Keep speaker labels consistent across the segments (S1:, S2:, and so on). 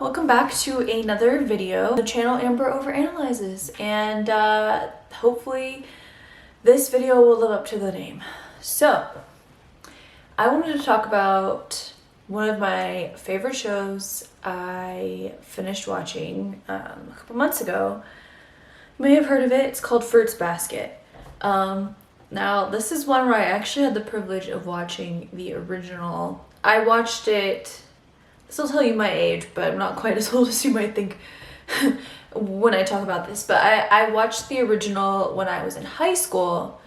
S1: welcome back to another video. The channel Amber Overanalyzes, and hopefully this video will live up to the name. So, I wanted to talk about one of my favorite shows I finished watching a couple months ago. You may have heard of it. It's called Fruits Basket. Now, this is one where I actually had the privilege of watching the original. I watched it, this will tell you my age, but I'm not quite as old as you might think when I talk about this. But I watched the original when I was in high school,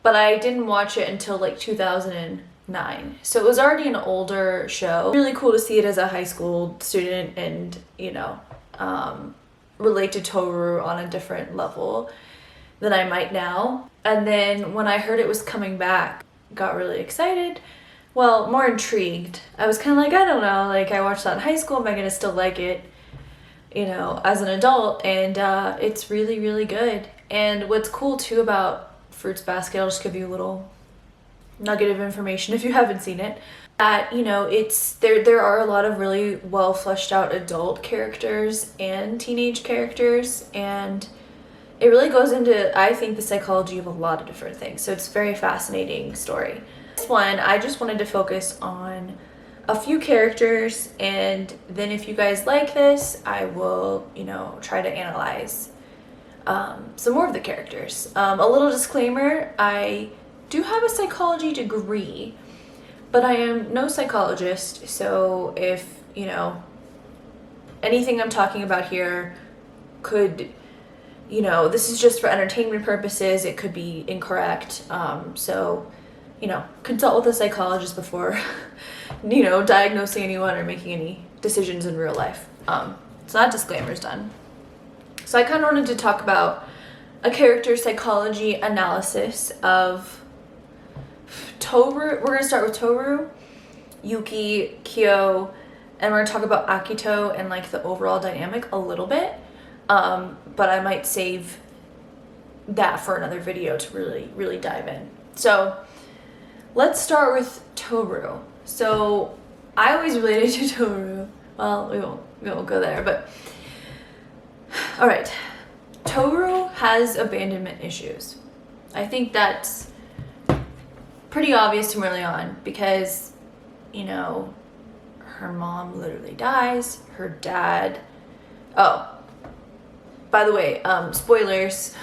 S1: but I didn't watch it until like 2009. So it was already an older show. Really cool to see it as a high school student and, you know, relate to Toru on a different level than I might now. And then when I heard it was coming back, got really excited. Well, more intrigued. I was kind of like, I don't know, like I watched that in high school, am I gonna still like it, you know, as an adult? And it's really, really good. And what's cool too about Fruits Basket, I'll just give you a little nugget of information if you haven't seen it, that, you know, it's there are a lot of really well fleshed out adult characters and teenage characters, and it really goes into, I think, the psychology of a lot of different things. So it's a very fascinating story. This one, I just wanted to focus on a few characters, and then if you guys like this, I will, you know, try to analyze some more of the characters. A little disclaimer, I do have a psychology degree, but I am no psychologist, so if, you know, anything I'm talking about here could, you know, this is just for entertainment purposes, it could be incorrect, so, you know, consult with a psychologist before, you know, diagnosing anyone or making any decisions in real life. So that disclaimer's done. So I kind of wanted to talk about a character psychology analysis of Toru. We're going to start with Toru, Yuki, Kyo, and we're going to talk about Akito and like the overall dynamic a little bit. But I might save that for another video to really, really dive in. So let's start with Toru. So I always related to Toru. Well, we won't go there, but all right. Toru has abandonment issues. I think that's pretty obvious from early on because, you know, her mom literally dies. Her dad, oh, by the way, spoilers,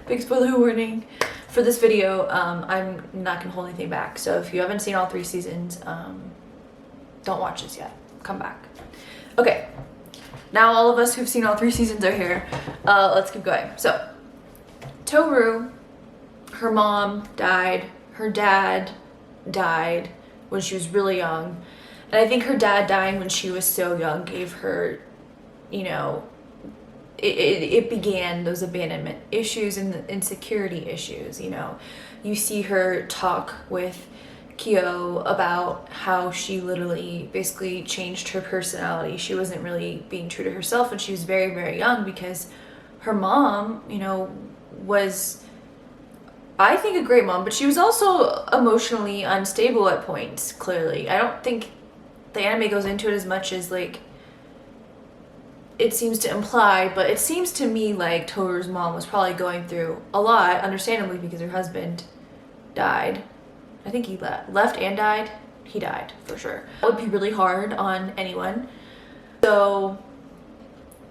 S1: big spoiler warning for this video. I'm not gonna hold anything back. So if you haven't seen all 3 seasons, don't watch this yet. Come back. Okay, now all of us who've seen all 3 seasons are here. Let's keep going. So, Toru, her mom died. Her dad died when she was really young. And I think her dad dying when she was so young gave her, you know, it began those abandonment issues and the insecurity issues. You know, you see her talk with Kyo about how she literally basically changed her personality. She wasn't really being true to herself when she was very, very young because her mom, you know, was, I think, a great mom, but she was also emotionally unstable at points, clearly. I don't think the anime goes into it as much as like it seems to imply, but it seems to me like Toru's mom was probably going through a lot, understandably, because her husband died. I think he left and died. He died, for sure. That would be really hard on anyone. So,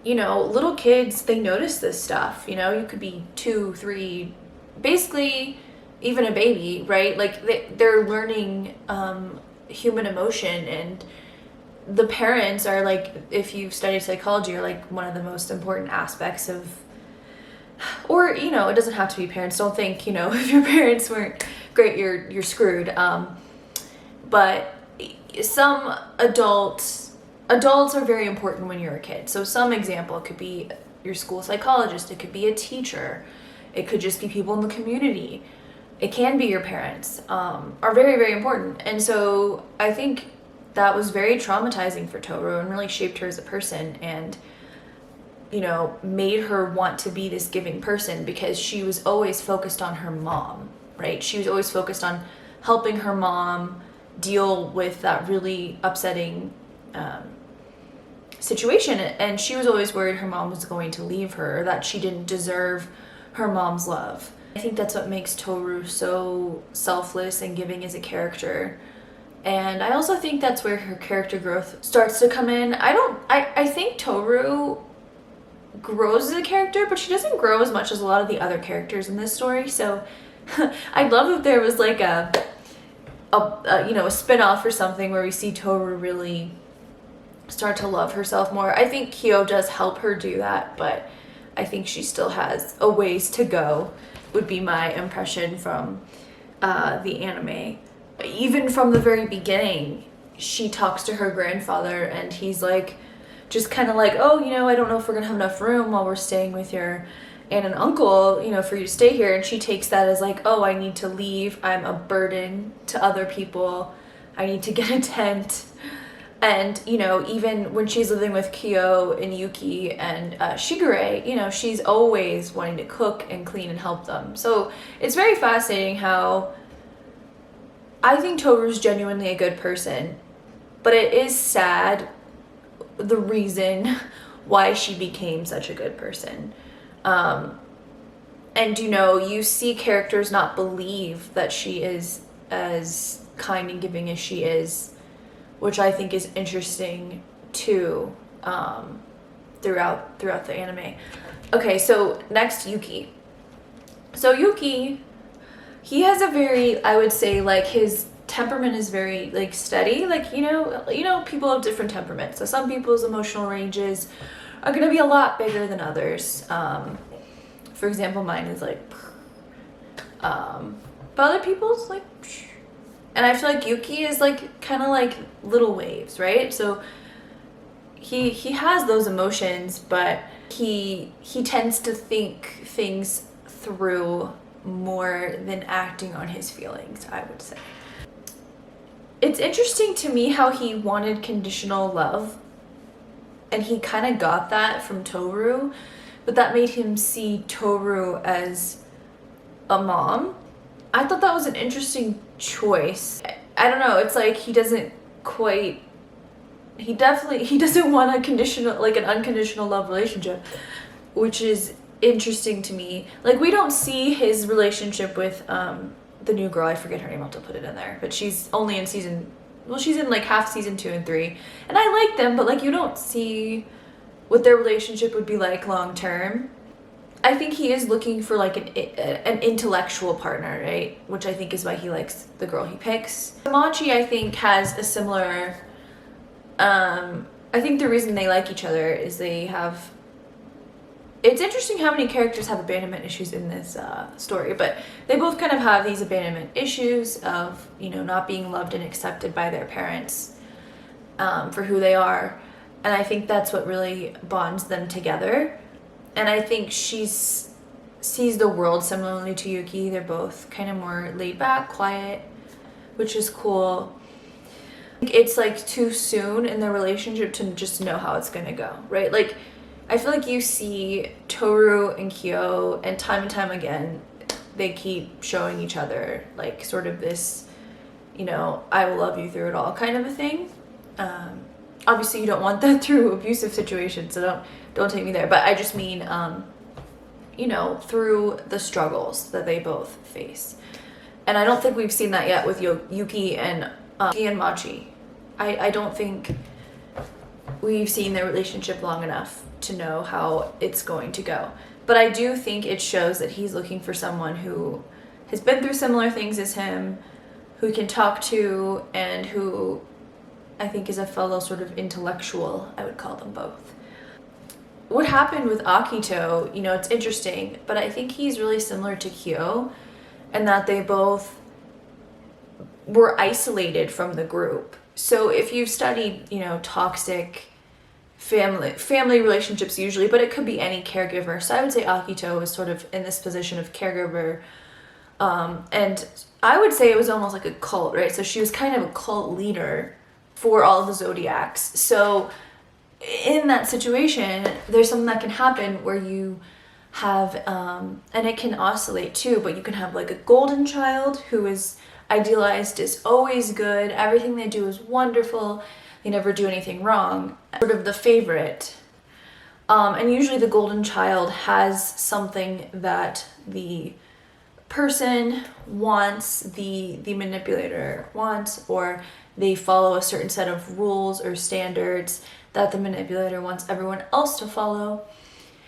S1: you know, little kids, they notice this stuff. You know, you could be 2, 3, basically even a baby, right? Like they're learning human emotion, and the parents are like, if you've studied psychology, are like one of the most important aspects of, or, you know, it doesn't have to be parents. Don't think, you know, if your parents weren't great, you're screwed. But some adults are very important when you're a kid. So some example could be your school psychologist. It could be a teacher. It could just be people in the community. It can be your parents, are very, very important. And so I think that was very traumatizing for Toru and really shaped her as a person, and, you know, made her want to be this giving person because she was always focused on her mom, right? She was always focused on helping her mom deal with that really upsetting situation, and she was always worried her mom was going to leave her, or that she didn't deserve her mom's love. I think that's what makes Toru so selfless and giving as a character. And I also think that's where her character growth starts to come in. I think Toru grows as a character, but she doesn't grow as much as a lot of the other characters in this story. So I'd love if there was like a spin-off or something where we see Toru really start to love herself more. I think Kyo does help her do that, but I think she still has a ways to go, would be my impression from the anime. Even from the very beginning, she talks to her grandfather and he's like, just kind of like, oh, I don't know if we're gonna have enough room while we're staying with your aunt and uncle, for you to stay here. And she takes that as like, oh, I need to leave. I'm a burden to other people. I need to get a tent. And, even when she's living with Kyo and Yuki and Shigure, she's always wanting to cook and clean and help them. So it's very fascinating how I think Toru's genuinely a good person, but it is sad the reason why she became such a good person. And you see characters not believe that she is as kind and giving as she is, which I think is interesting too, throughout the anime. Okay, so next, Yuki. So Yuki, he has a very, I would say, like, his temperament is very, like, steady. Like, people have different temperaments. So some people's emotional ranges are going to be a lot bigger than others. For example, mine is like, but other people's like, and I feel like Yuki is like kind of like little waves, right? So he has those emotions, but he tends to think things through more than acting on his feelings, I would say. It's interesting to me how he wanted conditional love, and he kind of got that from Toru, but that made him see Toru as a mom. I thought that was an interesting choice. I don't know, it's like he doesn't want an unconditional love relationship, which is interesting to me. Like, we don't see his relationship with the new girl, I forget her name, I'll have to put it in there, but she's only in she's in like half season 2 and 3, and I like them, but like you don't see what their relationship would be like long term. I think he is looking for like an intellectual partner, right? Which I think is why he likes the girl he picks. Machi, I think, has a similar, I think the reason they like each other is it's interesting how many characters have abandonment issues in this story, but they both kind of have these abandonment issues of, not being loved and accepted by their parents for who they are. And I think that's what really bonds them together. And I think she sees the world similarly to Yuki. They're both kind of more laid back, quiet, which is cool. It's like too soon in their relationship to just know how it's gonna go, right? Like, I feel like you see Toru and Kyo, and time again, they keep showing each other like sort of this, I will love you through it all kind of a thing. Obviously you don't want that through abusive situations, so don't take me there. But I just mean, through the struggles that they both face. And I don't think we've seen that yet with Yuki and Machi. I don't think we've seen their relationship long enough to know how it's going to go. But I do think it shows that he's looking for someone who has been through similar things as him, who can talk to, and who I think is a fellow sort of intellectual. I would call them both. What happened with Akito, it's interesting, but I think he's really similar to Kyo, and that they both were isolated from the group. So if you've studied, toxic family relationships usually, but it could be any caregiver. So I would say Akito is sort of in this position of caregiver. And I would say it was almost like a cult, right? So she was kind of a cult leader for all of the Zodiacs. So in that situation, there's something that can happen where you have, and it can oscillate too, but you can have like a golden child who is idealized as always good. Everything they do is wonderful. they never do anything wrong, sort of the favorite. And usually the golden child has something that the person wants, the manipulator wants, or they follow a certain set of rules or standards that the manipulator wants everyone else to follow.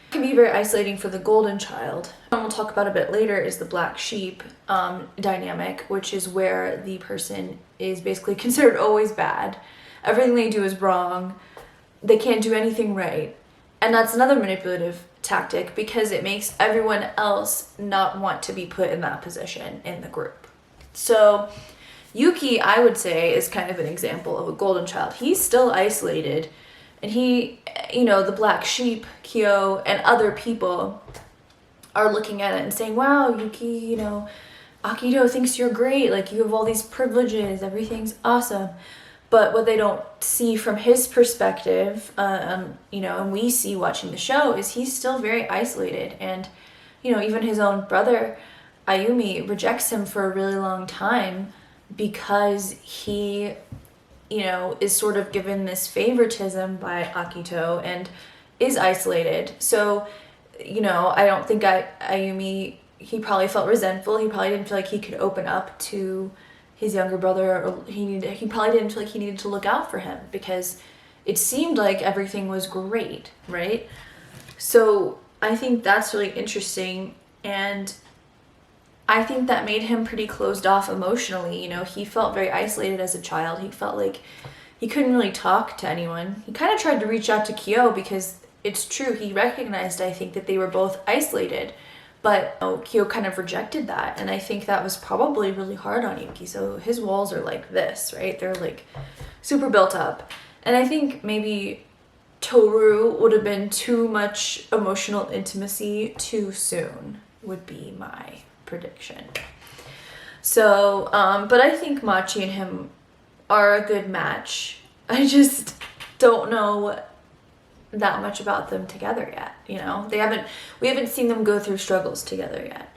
S1: It can be very isolating for the golden child. And we'll talk about a bit later is the black sheep dynamic, which is where the person is basically considered always bad. Everything they do is wrong. They can't do anything right. And that's another manipulative tactic because it makes everyone else not want to be put in that position in the group. So Yuki, I would say, is kind of an example of a golden child. He's still isolated, and he, the black sheep, Kyo, and other people are looking at it and saying, wow, Yuki, Akito thinks you're great, like you have all these privileges, everything's awesome. But what they don't see from his perspective, and we see watching the show, is he's still very isolated. And, even his own brother, Ayumi, rejects him for a really long time because he, is sort of given this favoritism by Akito and is isolated. So, I don't think Ayumi, he probably felt resentful. He probably didn't feel like he could open up to his younger brother, or he probably didn't feel like he needed to look out for him because it seemed like everything was great, right? So I think that's really interesting, and I think that made him pretty closed off emotionally. He felt very isolated as a child. He felt like he couldn't really talk to anyone. He kind of tried to reach out to Kyo because it's true, he recognized, I think, that they were both isolated. But Kyo kind of rejected that, and I think that was probably really hard on Yuki. So his walls are like this, right? They're like super built up. And I think maybe Toru would have been too much emotional intimacy too soon, would be my prediction. So, but I think Machi and him are a good match. I just don't know that much about them together yet. We haven't seen them go through struggles together yet.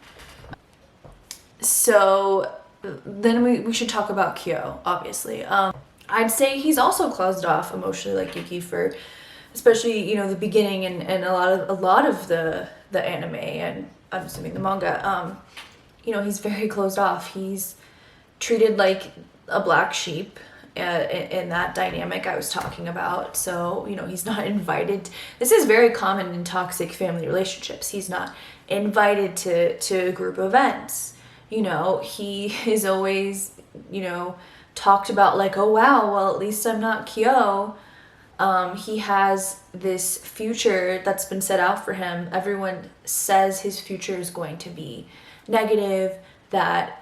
S1: So then we should talk about Kyo, obviously. I'd say he's also closed off emotionally like Yuki for especially the beginning and a lot of the anime, and I'm assuming the manga. He's very closed off. He's treated like a black sheep in that dynamic I was talking about. So, he's not invited. This is very common in toxic family relationships. He's not invited to group events. He is always, talked about like, oh wow, well at least I'm not Kyo. He has this future that's been set out for him. Everyone says his future is going to be negative, that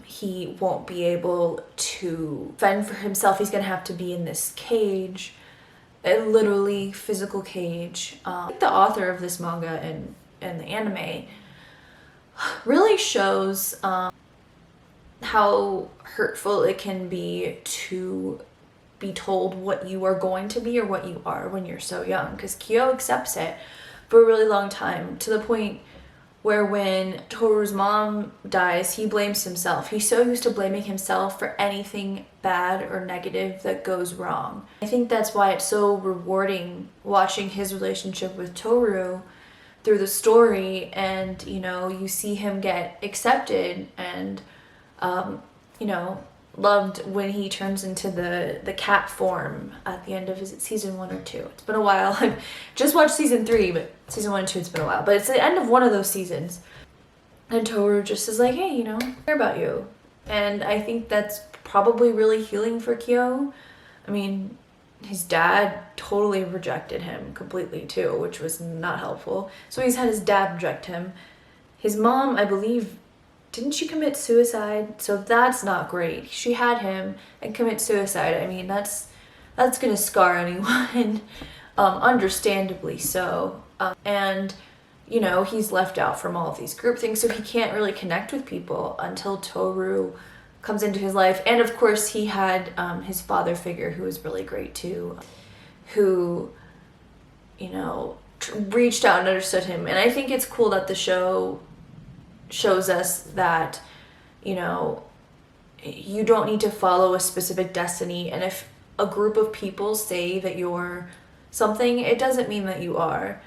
S1: he won't be able to fend for himself. He's gonna have to be in this cage, a literally physical cage. I think the author of this manga and the anime really shows how hurtful it can be to be told what you are going to be or what you are when you're so young, because Kyo accepts it for a really long time, to the point where when Toru's mom dies, he blames himself. He's so used to blaming himself for anything bad or negative that goes wrong. I think that's why it's so rewarding watching his relationship with Toru through the story, and you see him get accepted and loved when he turns into the cat form at the end of, is it season 1 or 2? It's been a while. I've just watched season 3, but season 1 and 2, it's been a while. But it's the end of one of those seasons. And Toru just is like, hey, I care about you. And I think that's probably really healing for Kyo. I mean, his dad totally rejected him completely too, which was not helpful. So he's had his dad reject him. His mom, I believe, didn't she commit suicide? So that's not great. She had him and commit suicide. I mean, that's gonna scar anyone, understandably so. And he's left out from all of these group things, so he can't really connect with people until Toru comes into his life. And of course, he had his father figure, who was really great too, who reached out and understood him. And I think it's cool that the show shows us that you don't need to follow a specific destiny, and if a group of people say that you're something, it doesn't mean that you are.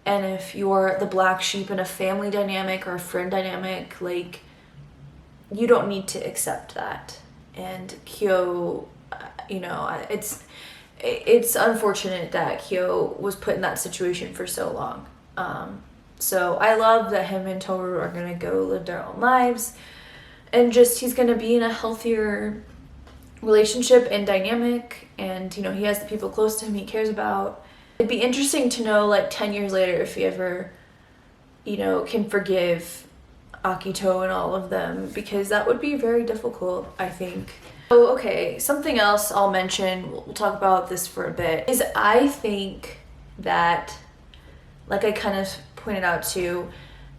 S1: And if you're the black sheep in a family dynamic or a friend dynamic, like, you don't need to accept that. And Kyo, you know, it's unfortunate that Kyo was put in that situation for so long. So I love that him and Toru are gonna go live their own lives, and just he's gonna be in a healthier relationship and dynamic, and you know, he has the people close to him he cares about. It'd be interesting to know, like, 10 years later, if he ever, you know, can forgive Akito and all of them, because that would be very difficult, I think. Oh, okay, something else I'll mention, we'll talk about this for a bit, is I think that, like I kind of pointed out too,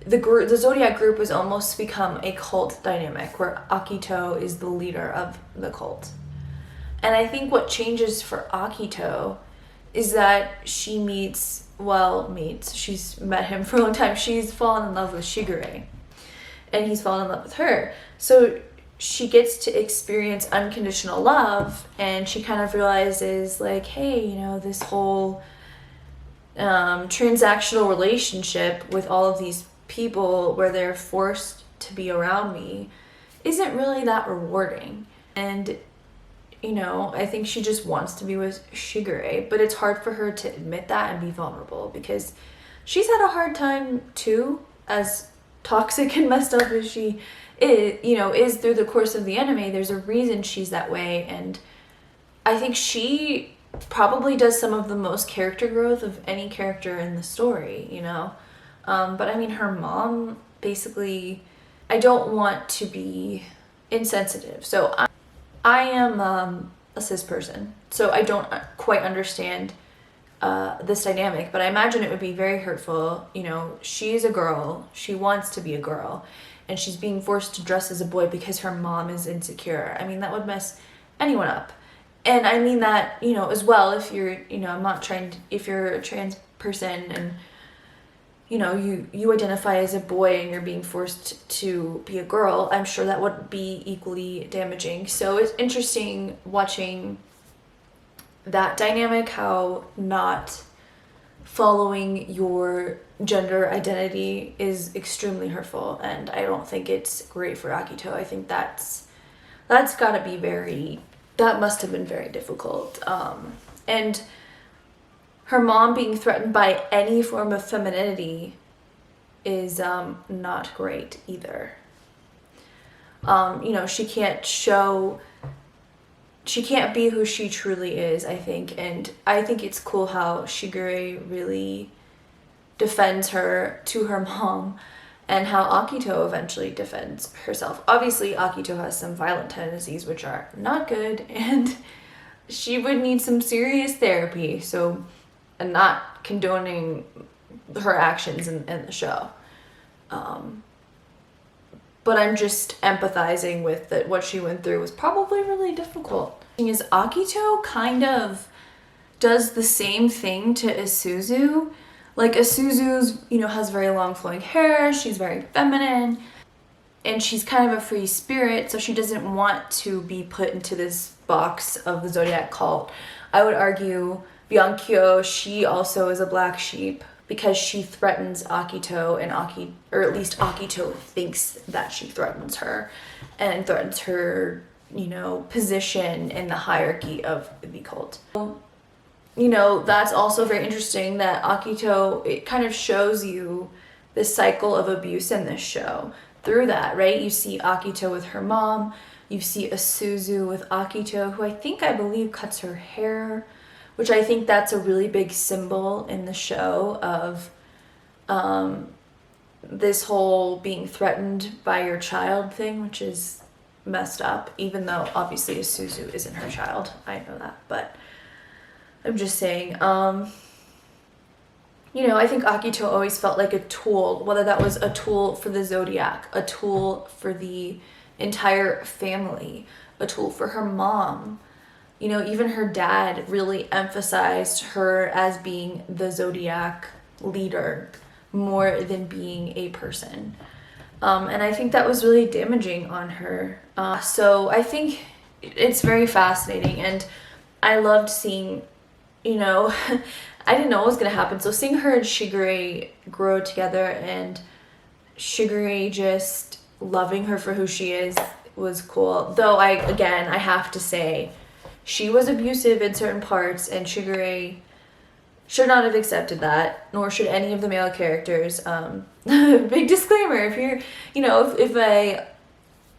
S1: the Zodiac group has almost become a cult dynamic where Akito is the leader of the cult. And I think what changes for Akito is that she's met him for a long time. She's fallen in love with Shigure, and he's fallen in love with her. So she gets to experience unconditional love, and she kind of realizes, like, hey, you know, this whole transactional relationship with all of these people where they're forced to be around me isn't really that rewarding. And you know, I think she just wants to be with Shigure, but it's hard for her to admit that and be vulnerable, because she's had a hard time too, as toxic and messed up as she is through the course of the anime. There's a reason she's that way, and I think she probably does some of the most character growth of any character in the story, you know. But I mean, her mom, basically, I don't want to be insensitive, so I am a cis person, so I don't quite understand this dynamic, but I imagine it would be very hurtful. You know, she's a girl, she wants to be a girl, and she's being forced to dress as a boy because her mom is insecure. I mean, that would mess anyone up. And I mean that, you know, as well, if you're, you know, if you're a trans person and, you know, you identify as a boy and you're being forced to be a girl, I'm sure that would be equally damaging. So it's interesting watching that dynamic, how not following your gender identity is extremely hurtful, and I don't think it's great for Akito. I think that must have been very difficult. And her mom being threatened by any form of femininity is not great either. You know, she can't be who she truly is, I think. And I think it's cool how Shigure really defends her to her mom, and how Akito eventually defends herself. Obviously, Akito has some violent tendencies which are not good, and she would need some serious therapy. So, and not condoning her actions in the show. But I'm just empathizing with that what she went through was probably really difficult. The thing is, Akito kind of does the same thing to Isuzu. Like, Isuzu's, you know, has very long flowing hair, she's very feminine, and she's kind of a free spirit, so she doesn't want to be put into this box of the Zodiac cult. I would argue Byankyo, she also is a black sheep because she threatens Akito, or at least Akito thinks that she threatens her, and threatens her, you know, position in the hierarchy of the cult. You know, that's also very interesting that Akito, it kind of shows you this cycle of abuse in this show through that, right? You see Akito with her mom, you see Isuzu with Akito, who I believe cuts her hair, which I think that's a really big symbol in the show of this whole being threatened by your child thing, which is messed up, even though obviously Isuzu isn't her child. I know that, but I'm just saying, you know, I think Akito always felt like a tool, whether that was a tool for the Zodiac, a tool for the entire family, a tool for her mom. You know, even her dad really emphasized her as being the Zodiac leader more than being a person. And I think that was really damaging on her. So I think it's very fascinating. And I loved seeing, you know, I didn't know what was going to happen. So seeing her and Shigure grow together and Shigure just loving her for who she is was cool. Though I have to say, she was abusive in certain parts, and Shigure should not have accepted that, nor should any of the male characters. Big disclaimer, if you're, you know, if a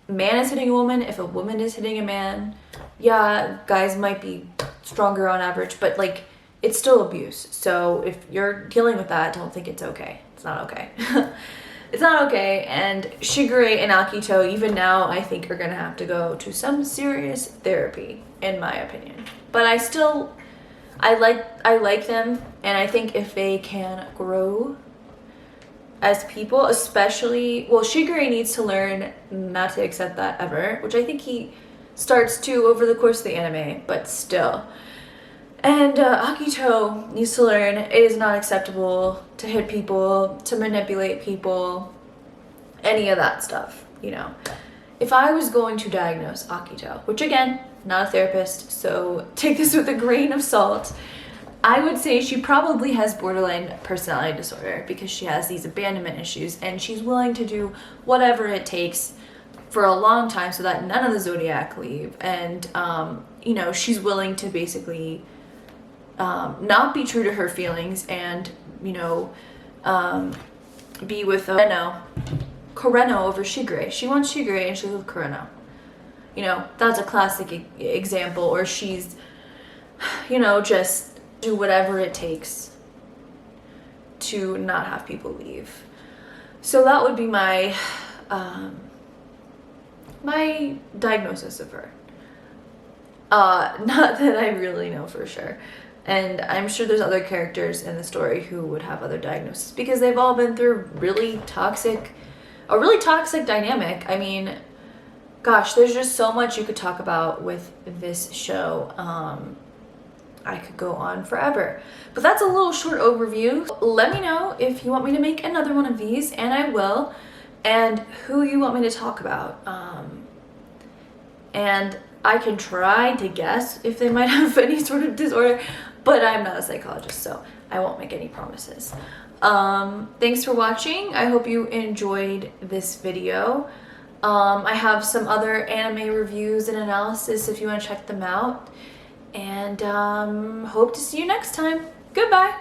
S1: man is hitting a woman, if a woman is hitting a man, yeah, guys might be stronger on average, but like, it's still abuse. So if you're dealing with that, don't think it's okay. It's not okay. It's not okay. And Shigure and Akito, even now, I think are gonna have to go to some serious therapy, in my opinion. But I like them, and I think if they can grow as people, especially, well, Shigure needs to learn not to accept that ever, which I think he starts to over the course of the anime, but still. And Akito needs to learn it is not acceptable to hit people, to manipulate people, any of that stuff, you know. If I was going to diagnose Akito, which again, not a therapist, so take this with a grain of salt, I would say she probably has borderline personality disorder because she has these abandonment issues, and she's willing to do whatever it takes for a long time so that none of the Zodiac leave. And, you know, she's willing to basically not be true to her feelings and, you know, be with Kureno over Shigure. She wants Shigure and she's with Kureno. You know, that's a classic example. Or she's, you know, just do whatever it takes to not have people leave. So that would be my my diagnosis of her. Not that I really know for sure. And I'm sure there's other characters in the story who would have other diagnoses because they've all been through a really toxic dynamic. I mean, gosh, there's just so much you could talk about with this show. I could go on forever. But that's a little short overview. Let me know if you want me to make another one of these, and I will, and who you want me to talk about. And I can try to guess if they might have any sort of disorder, but I'm not a psychologist, so I won't make any promises. Thanks for watching. I hope you enjoyed this video. I have some other anime reviews and analysis if you want to check them out. And hope to see you next time. Goodbye.